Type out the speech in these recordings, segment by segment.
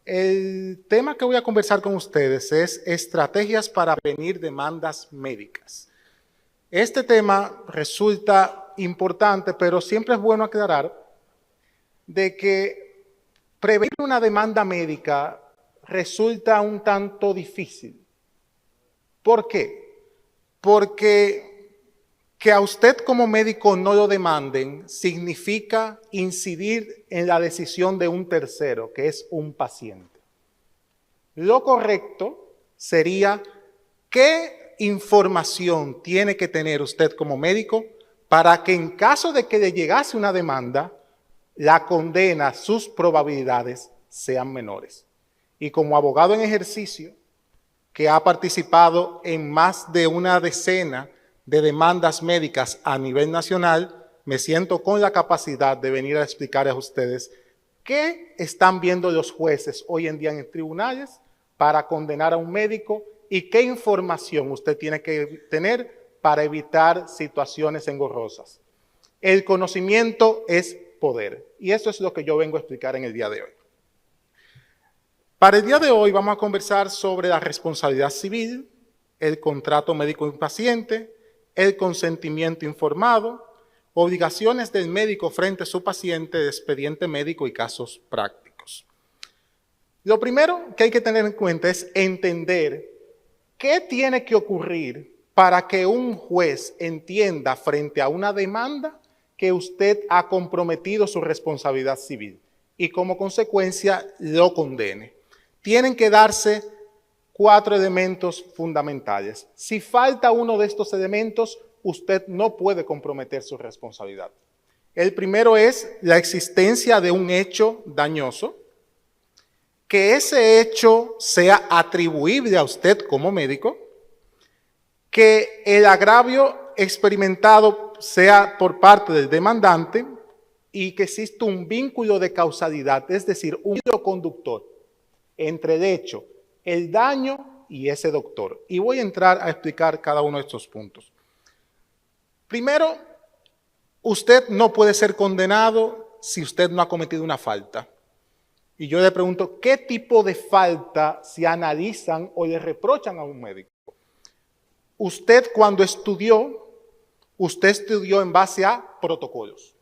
El tema que voy a conversar con ustedes es estrategias para prevenir demandas médicas. Este tema resulta importante, pero siempre es bueno aclarar de que prevenir una demanda médica resulta un tanto difícil. ¿Por qué? Porque que a usted como médico no lo demanden significa incidir en la decisión de un tercero, que es un paciente. Lo correcto sería qué información tiene que tener usted como médico para que en caso de que le llegase una demanda, la condena, sus probabilidades sean menores. Y como abogado en ejercicio, que ha participado en más de una decena de demandas médicas a nivel nacional, me siento con la capacidad de venir a explicar a ustedes qué están viendo los jueces hoy en día en tribunales para condenar a un médico y qué información usted tiene que tener para evitar situaciones engorrosas. El conocimiento es poder y eso es lo que yo vengo a explicar en el día de hoy. Para el día de hoy vamos a conversar sobre la responsabilidad civil, el contrato médico-paciente, el consentimiento informado, obligaciones del médico frente a su paciente, de expediente médico y casos prácticos. Lo primero que hay que tener en cuenta es entender qué tiene que ocurrir para que un juez entienda frente a una demanda que usted ha comprometido su responsabilidad civil y como consecuencia lo condene. Tienen que darse 4 elementos fundamentales. Si falta uno de estos elementos, usted no puede comprometer su responsabilidad. El primero es la existencia de un hecho dañoso, que ese hecho sea atribuible a usted como médico, que el agravio experimentado sea por parte del demandante y que exista un vínculo de causalidad, es decir, un hilo conductor entre el hecho, el daño y ese doctor. Y voy a entrar a explicar cada uno de estos puntos. Primero, usted no puede ser condenado si usted no ha cometido una falta. Y yo le pregunto, ¿qué tipo de falta se analizan o le reprochan a un médico? Usted cuando estudió, usted estudió en base a protocolos.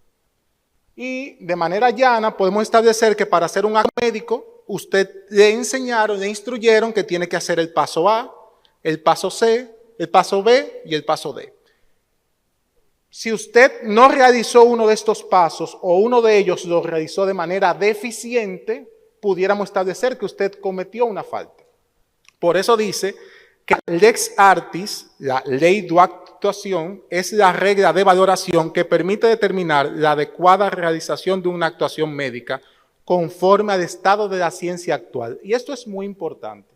Y de manera llana podemos establecer que para ser un acto médico, usted le enseñaron, le instruyeron que tiene que hacer el paso A, el paso C, el paso B y el paso D. Si usted no realizó uno de estos pasos o uno de ellos lo realizó de manera deficiente, pudiéramos establecer que usted cometió una falta. Por eso dice que la lex artis, la ley de actuación, es la regla de valoración que permite determinar la adecuada realización de una actuación médica conforme al estado de la ciencia actual. Y esto es muy importante,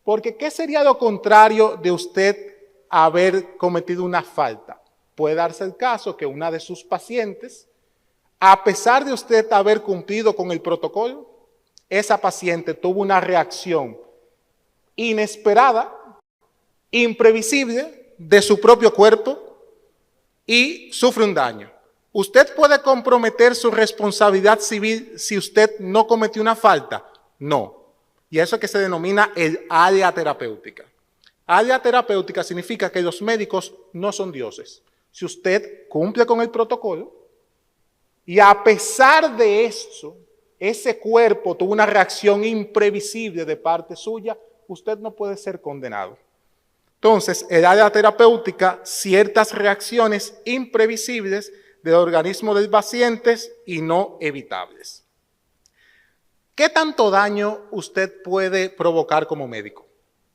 porque ¿qué sería lo contrario de usted haber cometido una falta? Puede darse el caso que una de sus pacientes, a pesar de usted haber cumplido con el protocolo, esa paciente tuvo una reacción inesperada, imprevisible de su propio cuerpo y sufre un daño. ¿Usted puede comprometer su responsabilidad civil si usted no cometió una falta? No. Y eso es que se denomina el área terapéutica. Área terapéutica significa que los médicos no son dioses. Si usted cumple con el protocolo y a pesar de eso, ese cuerpo tuvo una reacción imprevisible de parte suya, usted no puede ser condenado. Entonces, el área terapéutica, ciertas reacciones imprevisibles del organismo del paciente y no evitables. ¿Qué tanto daño usted puede provocar como médico?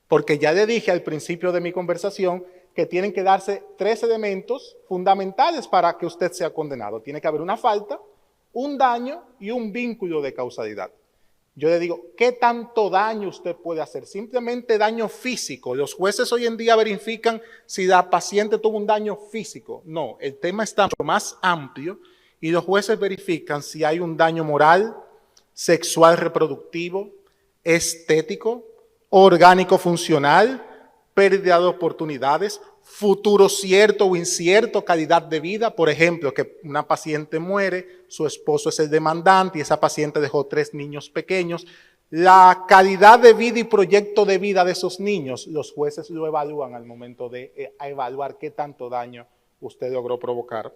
Porque ya le dije al principio de mi conversación que tienen que darse 3 elementos fundamentales para que usted sea condenado. Tiene que haber una falta, un daño y un vínculo de causalidad. Yo le digo, ¿qué tanto daño usted puede hacer? Simplemente daño físico. Los jueces hoy en día verifican si la paciente tuvo un daño físico. No, el tema está mucho más amplio y los jueces verifican si hay un daño moral, sexual reproductivo, estético, orgánico funcional, pérdida de oportunidades, futuro cierto o incierto, calidad de vida. Por ejemplo, que una paciente muere, su esposo es el demandante y esa paciente dejó 3 niños pequeños. La calidad de vida y proyecto de vida de esos niños, los jueces lo evalúan al momento de evaluar qué tanto daño usted logró provocar.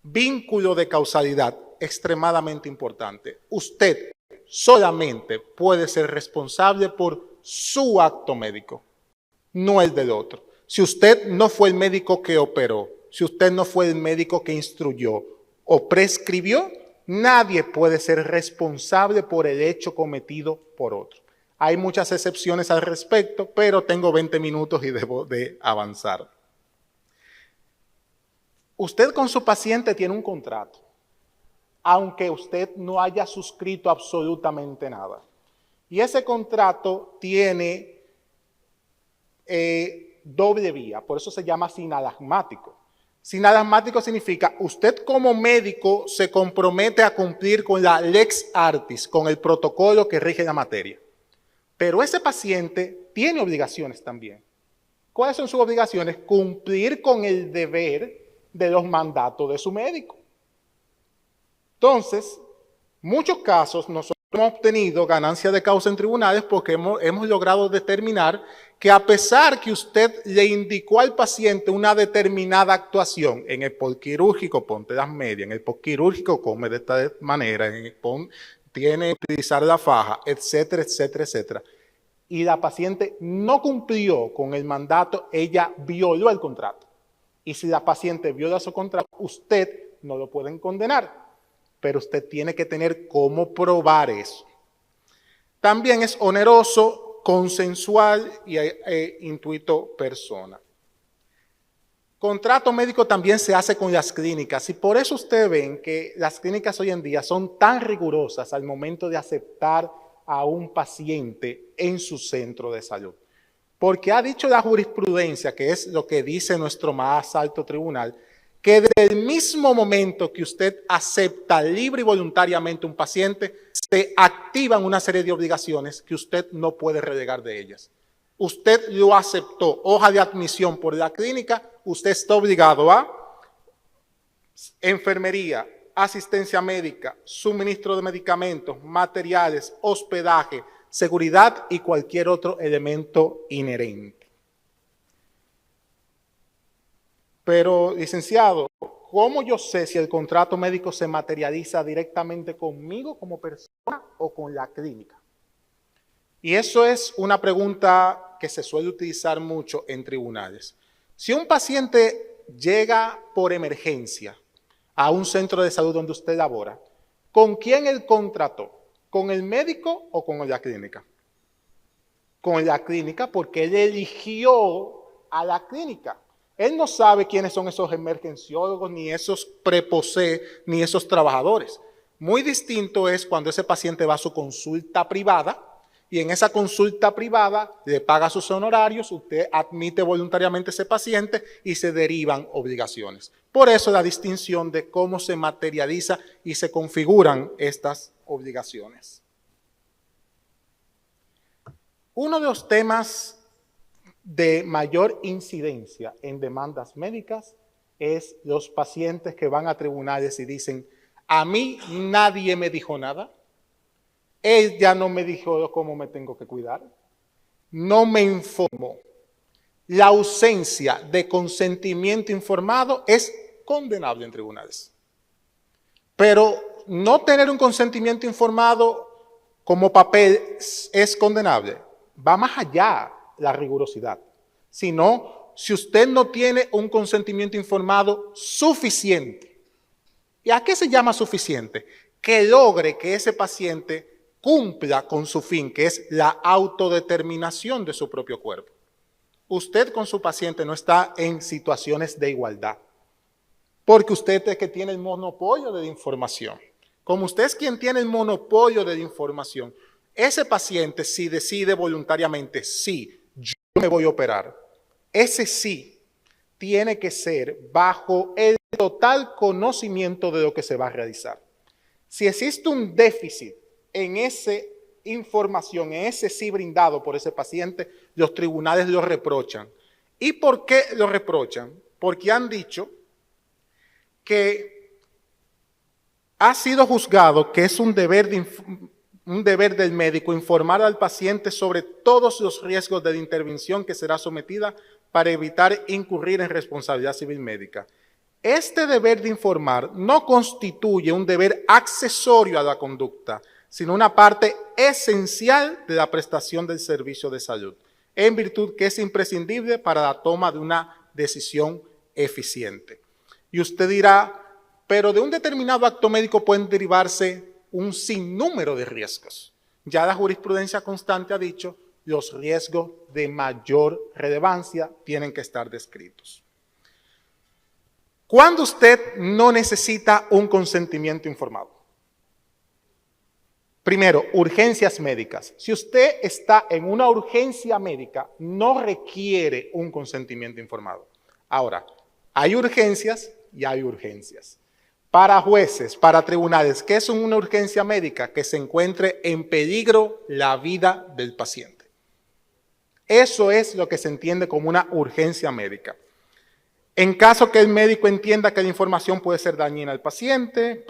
Vínculo de causalidad, extremadamente importante. Usted solamente puede ser responsable por su acto médico, no el del otro. Si usted no fue el médico que operó, si usted no fue el médico que instruyó o prescribió, nadie puede ser responsable por el hecho cometido por otro. Hay muchas excepciones al respecto, pero tengo 20 minutos y debo de avanzar. Usted con su paciente tiene un contrato, aunque usted no haya suscrito absolutamente nada. Y ese contrato tiene doble vía, por eso se llama sinalagmático. Sinalagmático significa, usted como médico se compromete a cumplir con la lex artis, con el protocolo que rige la materia. Pero ese paciente tiene obligaciones también. ¿Cuáles son sus obligaciones? Cumplir con el deber de los mandatos de su médico. Entonces, muchos casos nosotros hemos obtenido ganancia de causa en tribunales porque hemos logrado determinar que a pesar que usted le indicó al paciente una determinada actuación, en el postquirúrgico ponte las medias, en el postquirúrgico come de esta manera, tiene que utilizar la faja, etcétera, etcétera, etcétera, y la paciente no cumplió con el mandato, ella violó el contrato. Y si la paciente viola su contrato, usted no lo pueden condenar, pero usted tiene que tener cómo probar eso. También es oneroso, consensual y intuito persona. Contrato médico también se hace con las clínicas y por eso ustedes ven que las clínicas hoy en día son tan rigurosas al momento de aceptar a un paciente en su centro de salud. Porque ha dicho la jurisprudencia, que es lo que dice nuestro más alto tribunal, que desde el mismo momento que usted acepta libre y voluntariamente un paciente, se activan una serie de obligaciones que usted no puede relegar de ellas. Usted lo aceptó, hoja de admisión por la clínica, usted está obligado a enfermería, asistencia médica, suministro de medicamentos, materiales, hospedaje, seguridad y cualquier otro elemento inherente. Pero, licenciado, ¿cómo yo sé si el contrato médico se materializa directamente conmigo como persona o con la clínica? Y eso es una pregunta que se suele utilizar mucho en tribunales. Si un paciente llega por emergencia a un centro de salud donde usted labora, ¿con quién él contrató? ¿Con el médico o con la clínica? Con la clínica porque él eligió a la clínica. Él no sabe quiénes son esos emergenciólogos, ni esos preposé, ni esos trabajadores. Muy distinto es cuando ese paciente va a su consulta privada y en esa consulta privada le paga sus honorarios, usted admite voluntariamente a ese paciente y se derivan obligaciones. Por eso la distinción de cómo se materializa y se configuran estas obligaciones. Uno de los temas de mayor incidencia en demandas médicas es los pacientes que van a tribunales y dicen, a mí nadie me dijo nada, él ya no me dijo cómo me tengo que cuidar, no me informó. La ausencia de consentimiento informado es condenable en tribunales. Pero no tener un consentimiento informado como papel es condenable. Va más allá la rigurosidad, sino si usted no tiene un consentimiento informado suficiente. ¿Y a qué se llama suficiente? Que logre que ese paciente cumpla con su fin, que es la autodeterminación de su propio cuerpo. Usted con su paciente no está en situaciones de igualdad, porque usted es el que tiene el monopolio de la información. Como usted es quien tiene el monopolio de la información, ese paciente si decide voluntariamente, sí, yo me voy a operar, ese sí tiene que ser bajo el total conocimiento de lo que se va a realizar. Si existe un déficit en esa información, en ese sí brindado por ese paciente, los tribunales lo reprochan. ¿Y por qué lo reprochan? Porque han dicho que ha sido juzgado que es un deber un deber del médico informar al paciente sobre todos los riesgos de la intervención que será sometida para evitar incurrir en responsabilidad civil médica. Este deber de informar no constituye un deber accesorio a la conducta, sino una parte esencial de la prestación del servicio de salud, en virtud que es imprescindible para la toma de una decisión eficiente. Y usted dirá, pero de un determinado acto médico pueden derivarse un sinnúmero de riesgos. Ya la jurisprudencia constante ha dicho, los riesgos de mayor relevancia tienen que estar descritos. ¿Cuándo usted no necesita un consentimiento informado? Primero, urgencias médicas. Si usted está en una urgencia médica, no requiere un consentimiento informado. Ahora, hay urgencias y hay urgencias. Para jueces, para tribunales, ¿qué es una urgencia médica? Que se encuentre en peligro la vida del paciente. Eso es lo que se entiende como una urgencia médica. En caso que el médico entienda que la información puede ser dañina al paciente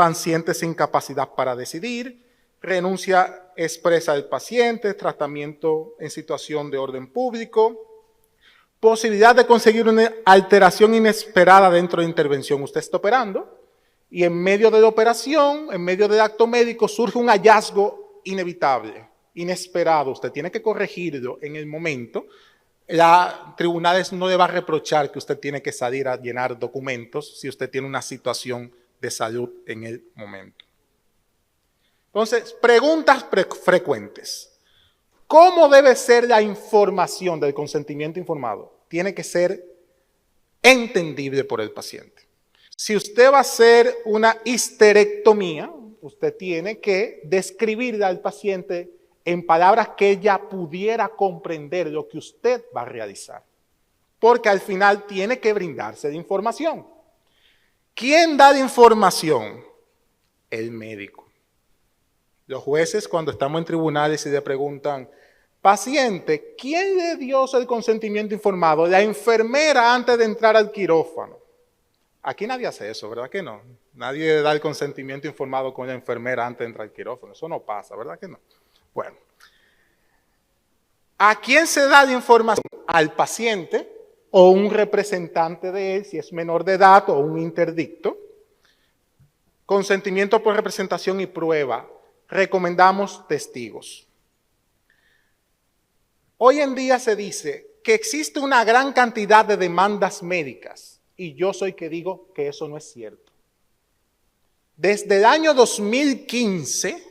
sin capacidad para decidir, renuncia expresa del paciente, tratamiento en situación de orden público, posibilidad de conseguir una alteración inesperada dentro de la intervención. Usted está operando y en medio de la operación, en medio del acto médico, surge un hallazgo inevitable, inesperado. Usted tiene que corregirlo en el momento. Tribunales no le va a reprochar que usted tiene que salir a llenar documentos si usted tiene una situación de salud en el momento. Entonces, preguntas frecuentes. ¿Cómo debe ser la información del consentimiento informado? Tiene que ser entendible por el paciente. Si usted va a hacer una histerectomía, usted tiene que describirle al paciente en palabras que ella pudiera comprender lo que usted va a realizar. Porque al final tiene que brindarse de información. ¿Quién da la información? El médico. Los jueces, cuando estamos en tribunales y le preguntan, paciente, ¿quién le dio el consentimiento informado? La enfermera antes de entrar al quirófano. Aquí nadie hace eso, ¿verdad que no? Nadie da el consentimiento informado con la enfermera antes de entrar al quirófano. Eso no pasa, ¿verdad que no? Bueno, ¿a quién se da la información? Al paciente o un representante de él, si es menor de edad o un interdicto. Consentimiento por representación y prueba. Recomendamos testigos. Hoy en día se dice que existe una gran cantidad de demandas médicas y yo soy que digo que eso no es cierto. Desde el año 2015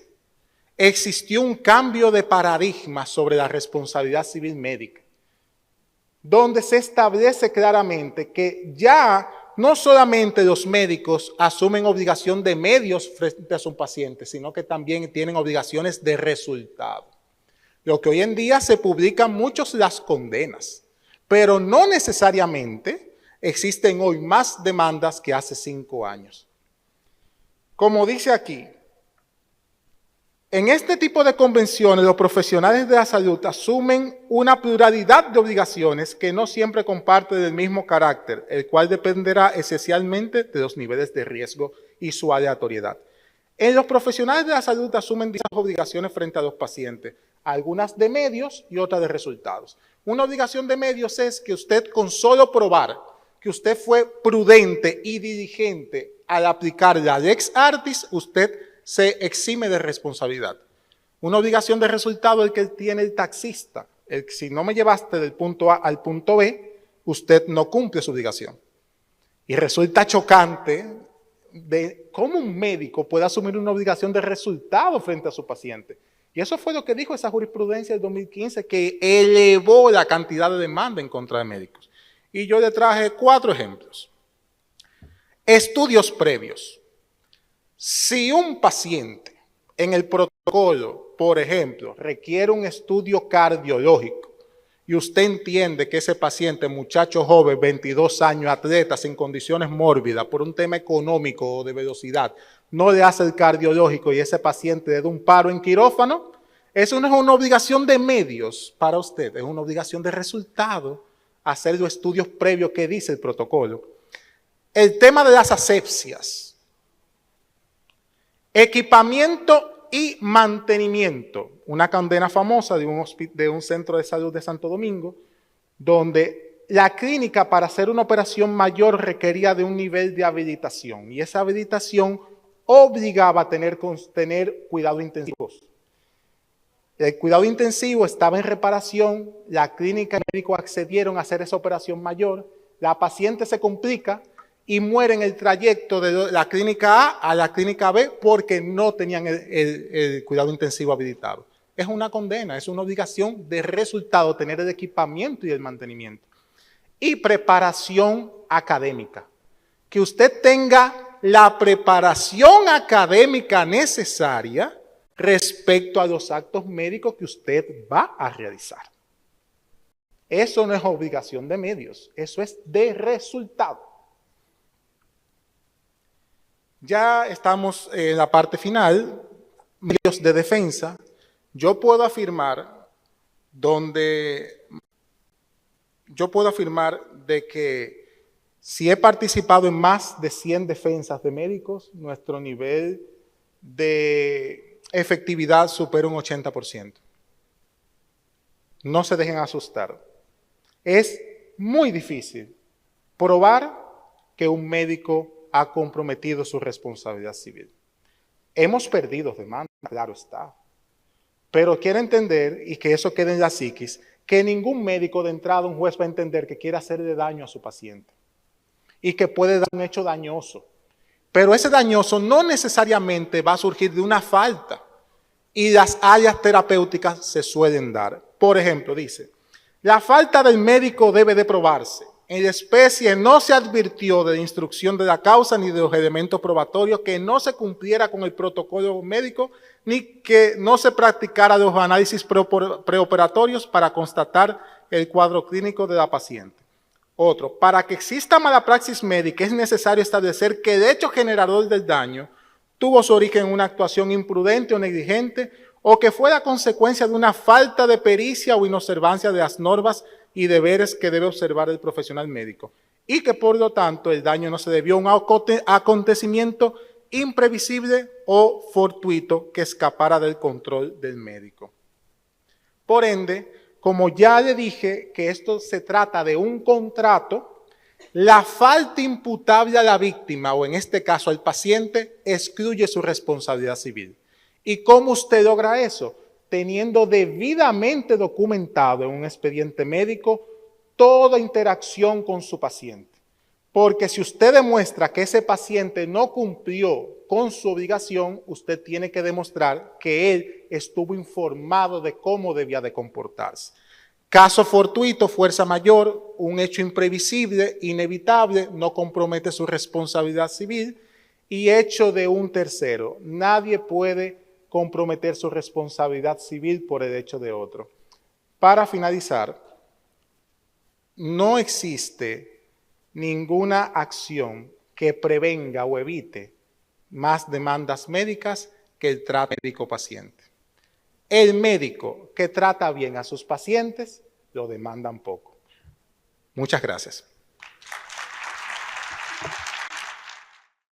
existió un cambio de paradigma sobre la responsabilidad civil médica, donde se establece claramente que ya no solamente los médicos asumen obligación de medios frente a sus pacientes, sino que también tienen obligaciones de resultado. Lo que hoy en día se publican muchos las condenas, pero no necesariamente existen hoy más demandas que hace 5 años. Como dice aquí, en este tipo de convenciones los profesionales de la salud asumen una pluralidad de obligaciones que no siempre comparten el mismo carácter, el cual dependerá esencialmente de los niveles de riesgo y su aleatoriedad. Los profesionales de la salud asumen distintas obligaciones frente a los pacientes, algunas de medios y otras de resultados. Una obligación de medios es que usted con solo probar que usted fue prudente y diligente al aplicar la lex artis, usted se exime de responsabilidad. Una obligación de resultado es el que tiene el taxista. Si no me llevaste del punto A al punto B, usted no cumple su obligación. Y resulta chocante de cómo un médico puede asumir una obligación de resultado frente a su paciente. Y eso fue lo que dijo esa jurisprudencia del 2015, que elevó la cantidad de demanda en contra de médicos. Y yo le traje 4 ejemplos. Estudios previos. Si un paciente en el protocolo, por ejemplo, requiere un estudio cardiológico y usted entiende que ese paciente, muchacho joven, 22 años, atleta, sin condiciones mórbidas, por un tema económico o de velocidad, no le hace el cardiológico y ese paciente le da un paro en quirófano, eso no es una obligación de medios para usted, es una obligación de resultado hacer los estudios previos que dice el protocolo. El tema de las asepsias. Equipamiento y mantenimiento. Una condena famosa de un centro de salud de Santo Domingo, donde la clínica para hacer una operación mayor requería de un nivel de habilitación y esa habilitación obligaba a tener cuidados intensivos. El cuidado intensivo estaba en reparación, la clínica y el médico accedieron a hacer esa operación mayor, la paciente se complica y muere en el trayecto de la clínica A a la clínica B porque no tenían el cuidado intensivo habilitado. Es una condena, es una obligación de resultado tener el equipamiento y el mantenimiento. Y preparación académica. Que usted tenga la preparación académica necesaria respecto a los actos médicos que usted va a realizar. Eso no es obligación de medios, eso es de resultado. Ya estamos en la parte final, medios de defensa. Yo puedo afirmar de que si he participado en más de 100 defensas de médicos, nuestro nivel de efectividad supera un 80%. No se dejen asustar. Es muy difícil probar que un médico ha comprometido su responsabilidad civil. Hemos perdido demandas, claro está. Pero quiero entender, y que eso quede en la psiquis, que ningún médico de entrada, un juez va a entender que quiere hacerle daño a su paciente y que puede dar un hecho dañoso. Pero ese dañoso no necesariamente va a surgir de una falta y las áreas terapéuticas se suelen dar. Por ejemplo, dice, la falta del médico debe de probarse. En la especie no se advirtió de la instrucción de la causa ni de los elementos probatorios, que no se cumpliera con el protocolo médico ni que no se practicara los análisis preoperatorios para constatar el cuadro clínico de la paciente. Otro, para que exista mala praxis médica es necesario establecer que el hecho generador del daño tuvo su origen en una actuación imprudente o negligente o que fue la consecuencia de una falta de pericia o inobservancia de las normas y deberes que debe observar el profesional médico y que por lo tanto el daño no se debió a un acontecimiento imprevisible o fortuito que escapara del control del médico. Por ende, como ya le dije que esto se trata de un contrato, la falta imputable a la víctima, o en este caso al paciente, excluye su responsabilidad civil. ¿Y cómo usted logra eso? Teniendo debidamente documentado en un expediente médico toda interacción con su paciente. Porque si usted demuestra que ese paciente no cumplió con su obligación, usted tiene que demostrar que él estuvo informado de cómo debía de comportarse. Caso fortuito, fuerza mayor, un hecho imprevisible, inevitable, no compromete su responsabilidad civil, y hecho de un tercero. Nadie puede comprometer su responsabilidad civil por el hecho de otro. Para finalizar, no existe ninguna acción que prevenga o evite más demandas médicas que el trato médico-paciente. El médico que trata bien a sus pacientes lo demandan poco. Muchas gracias.